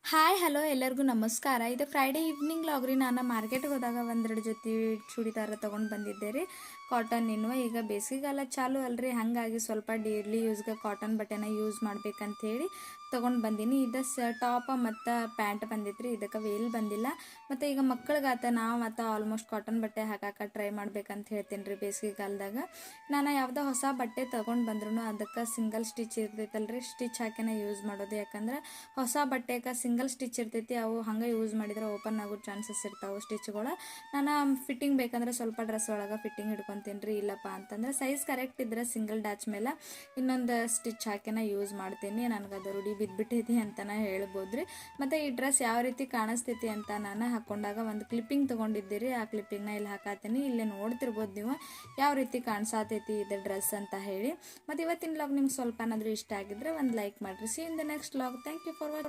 Hi hello ಎಲ್ಲರಿಗೂ ನಮಸ್ಕಾರ. ಇದು ಫ್ರೈಡೇ ಈವ್ನಿಂಗ್ ಲಾಗ್ ರೀ. ನಾನು ಮಾರ್ಕೆಟ್ಗೆ ಹೋದಾಗ ಒಂದೆರಡು ಜೊತೆ ಚೂಡಿದಾರ ತೊಗೊಂಡು ಬಂದಿದ್ದೆ ರೀ. ಕಾಟನ್ ಎನ್ನುವ ಈಗ ಬೇಸಿಗೆಗಾಲ ಚಾಲು ಅಲ್ರಿ, ಹಾಗಾಗಿ ಸ್ವಲ್ಪ ಡೈಲಿ ಯೂಸ್ಗೆ ಕಾಟನ್ ಬಟ್ಟೆನ ಯೂಸ್ ಮಾಡ್ಬೇಕಂತೇಳಿ ತೊಗೊಂಡು ಬಂದೀನಿ. ಇದು ಟಾಪ ಮತ್ತು ಪ್ಯಾಂಟ್ ಬಂದಿತ್ತು ರೀ, ಇದಕ್ಕೆ ವೇಲ್ ಬಂದಿಲ್ಲ. ಮತ್ತು ಈಗ ಮಕ್ಕಳಿಗಾತ ನಾವು ಮತ್ತು ಆಲ್ಮೋಸ್ಟ್ ಕಾಟನ್ ಬಟ್ಟೆ ಹಾಕಕ್ಕೆ ಟ್ರೈ ಮಾಡ್ಬೇಕಂತ ಹೇಳ್ತೀನಿ ರೀ. ಬೇಸಿಗೆಗಾಲದಾಗ ನಾನು ಯಾವುದೋ ಹೊಸ ಬಟ್ಟೆ ತೊಗೊಂಡು ಬಂದ್ರೂ ಅದಕ್ಕೆ ಸಿಂಗಲ್ ಸ್ಟಿಚ್ ಇರ್ತೈತಲ್ರಿ, ಸ್ಟಿಚ್ ಹಾಕಿನ ಯೂಸ್ ಮಾಡೋದು. ಯಾಕಂದ್ರೆ ಹೊಸ ಬಟ್ಟೆಗೆ ಸಿಂಗಲ್ ಸ್ಟಿಚ್ ಇರ್ತೈತಿ, ಅವು ಹಂಗೆ ಯೂಸ್ ಮಾಡಿದ್ರೆ ಓಪನ್ ಆಗೋ ಚಾನ್ಸಸ್ ಇರ್ತಾವೆ ಸ್ಟಿಚ್ಗಳು. ನಾನು ಫಿಟ್ಟಿಂಗ್ ಬೇಕಂದ್ರೆ ಸ್ವಲ್ಪ ಡ್ರೆಸ್ ಒಳಗೆ ಫಿಟ್ಟಿಂಗ್ ಹಿಡ್ಕೊತೀನಿ ರೀ. ಇಲ್ಲಪ್ಪ ಅಂತಂದ್ರೆ ಸೈಜ್ ಕರೆಕ್ಟ್ ಇದ್ರೆ ಸಿಂಗಲ್ ಡ್ಯಾಚ್ ಮೇಲೆ ಇನ್ನೊಂದು ಸ್ಟಿಚ್ ಹಾಕಿನ ಯೂಸ್ ಮಾಡ್ತೀನಿ. ನನಗೆ ಅದು ರೂಢಿ ಬಿದ್ದುಬಿಟ್ಟಿದೆ ಅಂತಲೇ ಹೇಳ್ಬೋದು ರೀ. ಮತ್ತು ಈ ಡ್ರೆಸ್ ಯಾವ ರೀತಿ ಕಾಣಿಸ್ತೈತಿ ಅಂತ ನಾನು ಹಾಕ್ಕೊಂಡಾಗ ಒಂದು ಕ್ಲಿಪ್ಪಿಂಗ್ ತೊಗೊಂಡಿದ್ದೀರಿ, ಆ ಕ್ಲಿಪ್ಪಿಂಗ್ನ ಇಲ್ಲಿ ಹಾಕತ್ತೀನಿ. ಇಲ್ಲೇ ನೋಡ್ತಿರ್ಬೋದು ನೀವು ಯಾವ ರೀತಿ ಕಾಣಿಸತೈತಿ ಇದು ಡ್ರೆಸ್ ಅಂತ ಹೇಳಿ. ಮತ್ತು ಇವತ್ತಿನ ಲಾಗ್ ನಿಮ್ಗೆ ಸ್ವಲ್ಪ ಏನಾದರೂ ಇಷ್ಟ ಆಗಿದ್ರೆ ಒಂದು ಲೈಕ್ ಮಾಡಿರಿ. See in the next vlog. Thank you for watching.